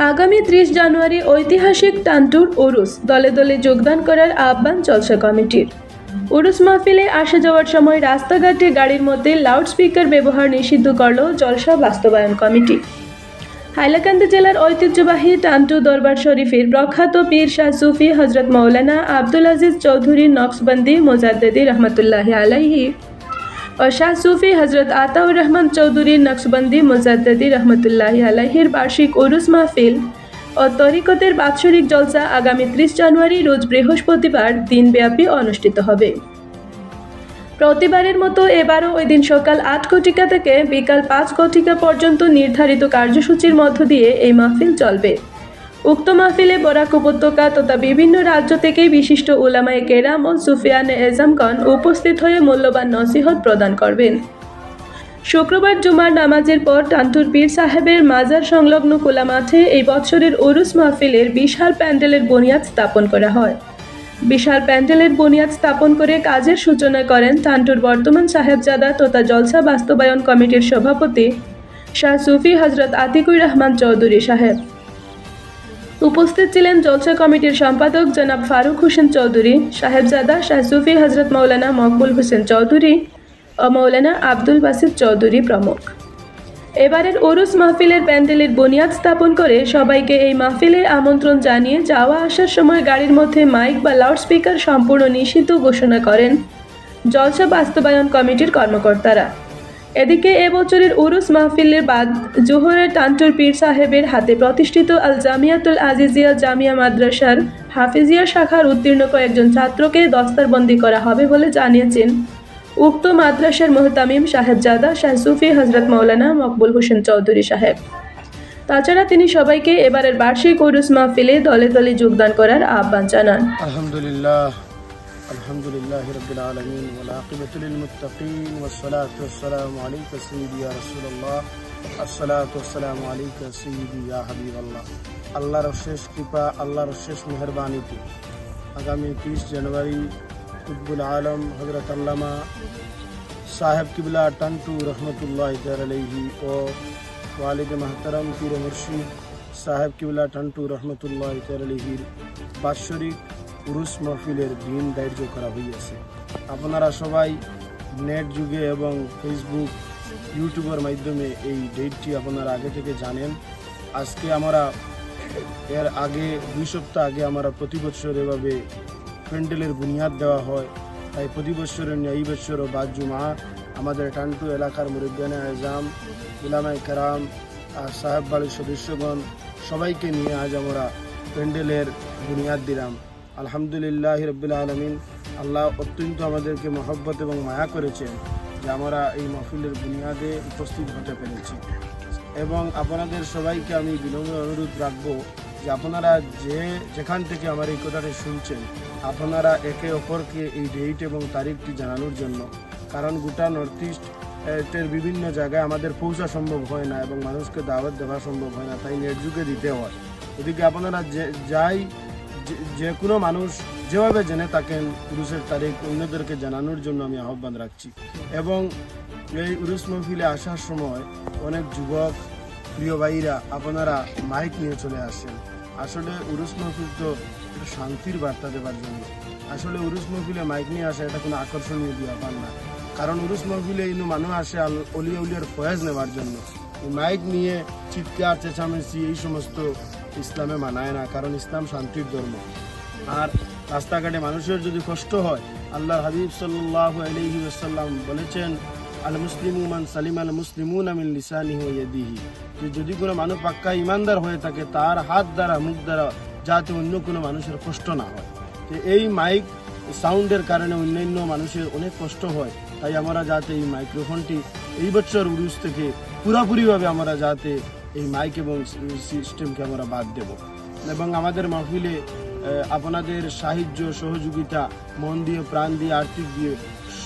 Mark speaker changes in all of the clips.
Speaker 1: আগামী 30 জানুয়ারি ঐতিহাসিক টানটুর উরুস, দলে দলে যোগদান করার আহ্বান জলসা কমিটির। উরুস মাহফিলে আসা যাওয়ার সময় রাস্তাঘাটে গাড়ির মধ্যে লাউডস্পিকার ব্যবহার নিষিদ্ধ করল জলসা বাস্তবায়ন কমিটি। হাইলাকান্দি জেলার ঐতিহ্যবাহী টানটু দরবার শরীফের প্রখ্যাত পীর শাহ সুফি হজরত মৌলানা আব্দুল আজিজ চৌধুরী নকশবন্দি মোজাদ্দেদি রহমতুল্লাহ আলাইহি ও শাহ সুফি হজরত আতাউর রহমান চৌধুরী নকশবন্দি মোজাদ্দেদি রহমতুল্লাহ আলাইহির বার্ষিক উরুস মাহফিল ও তরিকতের বাৎসরিক জলসা আগামী 30 জানুয়ারি রোজ বৃহস্পতিবার দিনব্যাপী অনুষ্ঠিত হবে। প্রতিবারের মতো এবারও ওই দিন সকাল 8 ঘটিকা থেকে বিকাল 5 ঘটিকা পর্যন্ত নির্ধারিত কার্যসূচির মধ্য দিয়ে এই মাহফিল চলবে। উক্ত মাহফিলে বরাক উপত্যকা তথা বিভিন্ন রাজ্য থেকে বিশিষ্ট উলামায়ে কেরাম ও সুফিয়ানে এজামগণ উপস্থিত হয়ে মূল্যবান নসিহত প্রদান করবেন। শুক্রবার জুমার নামাজের পর টানটুর পীর সাহেবের মাজার সংলগ্ন খোলা মাঠে এই বছরের উরুস মাহফিলের বিশাল প্যান্ডেলের বুনিয়াদ স্থাপন করা হয়। বিশাল প্যান্ডেলের বুনিয়াদ স্থাপন করে কাজের সূচনা করেন টানটুর বর্তমান সাহেবজাদা তথা জলসা বাস্তবায়ন কমিটির সভাপতি শাহ সুফি হজরত আতিকুর রহমান চৌধুরী সাহেব। উপস্থিত ছিলেন জলসা কমিটির সম্পাদক জনাব ফারুক হোসেন চৌধুরী, সাহেবজাদা শাহ সুফি হজরত মৌলানা মকবুল হোসেন চৌধুরী ও মৌলানা আব্দুল বাসিত চৌধুরী প্রমুখ। এবারের উরুস মাহফিলের প্যান্ডেলের বুনিয়াদ স্থাপন করে সবাইকে এই মাহফিলে আমন্ত্রণ জানিয়ে যাওয়া আসার সময় গাড়ির মধ্যে মাইক বা লাউডস্পিকার সম্পূর্ণ নিষিদ্ধ ঘোষণা করেন জলসা বাস্তবায়ন কমিটির কর্মকর্তারা। এদিকে এবছরের উরুস মাহফিলের বাদ জোহরের টানটুর পীর সাহেবের হাতে প্রতিষ্ঠিত আল জামিয়াতুল আজিজিয়া জামিয়া মাদ্রাসার হাফিজিয়া শাখার উত্তীর্ণ কয়েকজন ছাত্রকে দস্তারবন্দি করা হবে বলে জানিয়েছেন উক্ত মাদ্রাসার মুহতামিম সাহেবজাদা শাহ সুফি হজরত মৌলানা মকবুল হোসেন চৌধুরী সাহেব। তাছাড়া তিনি সবাইকে এবারের বার্ষিক উরুস মাহফিলে দলে দলে যোগদান করার আহ্বান জানান।
Speaker 2: আলহামদুলিল্লাহ রাব্বিল আলামিন ওয়াল আকিবাতু লিল মুত্তাকিন ওয়াসসালাতু ওয়াসসালামু আলাইকা সাইয়্যিদি ইয়া রাসূলুল্লাহ আসসালাতু ওয়াসসালামু আলাইকা সাইয়্যিদি ইয়া হাবিবাল্লাহ। আল্লাহর অশেষ কৃপা, আল্লাহর অশেষ মেহেরবানিতে আগামী 30 জানুয়ারি কুতুবুল আলম হযরত আল্লামা সাহেব কিবলা টানটু রহমতুল্লাহ আলাইহি ও ওয়ালিদ মাহতারাম পীর মুর্শিদ সাহেব কিবলা টানটু রহমতুল্লাহ আলাইহির বাৎসরিক উরুস মাহফিলের দিন ধার্য করা হয়েছে। আপনারা সবাই নেট যুগে এবং ফেসবুক ইউটিউবের মাধ্যমে এই ডেটটি আপনারা আগে থেকে জানেন। আজকে আমরা এর আগে 2 সপ্তাহ আগে আমরা প্রতি বছর এভাবে প্যান্ডেলের বুনিয়াদ দেওয়া হয়। তাই প্রতি বছরের এই বছরও বাদ জুমা আমাদের টানটু এলাকার মুরব্বিয়ানে আজম, উলামায়ে কেরাম আর সাহেব বাড়ির সদস্যগণ সবাইকে নিয়ে আজ আমরা প্যান্ডেলের বুনিয়াদ দিলাম। আলহামদুলিল্লাহ রাব্বিল আলামিন, আল্লাহ অত্যন্ত আমাদেরকে মহব্বত এবং মায়া করেছেন যে আমরা এই মাহফিলের বুনিয়াদে উপস্থিত হতে পেরেছি। এবং আপনাদের সবাইকে আমি বিনম্র অনুরোধ রাখবো যে আপনারা যেখান থেকে আমার এই কথাটি শুনছেন আপনারা একে অপরকে এই ডেট এবং তারিখটি জানানোর জন্য, কারণ গোটা নর্থ ইস্টের বিভিন্ন জায়গায় আমাদের পৌঁছা সম্ভব হয় না এবং মানুষকে দাওয়াত দেওয়া সম্ভব হয় না, তাই নেট যুগে দিতে হয়। ওদিকে আপনারা যে কোনো মানুষ যেভাবে জেনে থাকেন উরুসের তারিখ অন্যদেরকে জানানোর জন্য আমি আহ্বান রাখছি। এবং এই উরুস মাহফিলে আসার সময় অনেক যুবক প্রিয় ভাইরা আপনারা মাইক নিয়ে চলে আসেন। আসলে উরুস মাহফিল তো একটা শান্তির বার্তা দেওয়ার জন্য। আসলে উরুস মাহফিলে মাইক নিয়ে আসা এটা কোনো আকর্ষণীয় ব্যাপার না, কারণ উরুস মাহফিলে ইনু মানুষ আসে অলিয়া উলিয়ার ফয়েজ নেওয়ার জন্য। মাইক নিয়ে চিৎকার চেঁচামেচি এই সমস্ত ইসলামে মানায় না, কারণ ইসলাম শান্তির ধর্ম। আর রাস্তাঘাটে মানুষের যদি কষ্ট হয়, আল্লাহর হাবিব সাল্লাল্লাহু আলাইহি ওয়াসাল্লাম বলেছেন আল মুসলিমু মান সালিমাল মুসলিমুনা মিন লিসানিহি ওয়া ইয়াদিহি, যে যদি কোনো মানুষ পাক্কা ইমানদার হয়ে থাকে তার হাত দ্বারা মুখ দ্বারা যাতে অন্য কোনো মানুষের কষ্ট না হয়। তো এই মাইক সাউন্ডের কারণে অন্যান্য মানুষের অনেক কষ্ট হয়, তাই আমরা যাতে এই মাইক্রোফোনটি এই বছর উরুস থেকে পুরোপুরিভাবে আমরা যাতে এই মাইক এবং সিস্টেমকে আমরা বাদ দেব। এবং আমাদের মাহফিলে আপনাদের সাহায্য সহযোগিতা মন দিয়ে, প্রাণ দিয়ে, আর্থিক দিয়ে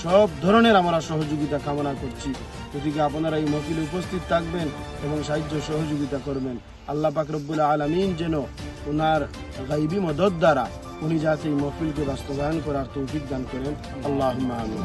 Speaker 2: সব ধরনের আমরা সহযোগিতা কামনা করছি। গতিকে আপনারা এই মাহফিলে উপস্থিত থাকবেন এবং সাহায্য সহযোগিতা করবেন। আল্লাহ পাক রব্বুল আলামিন যেন ওনার গায়বী মদদ দ্বারা উনি যাতে এই মাহফিলকে বাস্তবায়ন করার তৌফিক দান করেন। আল্লাহুম্মা আমিন।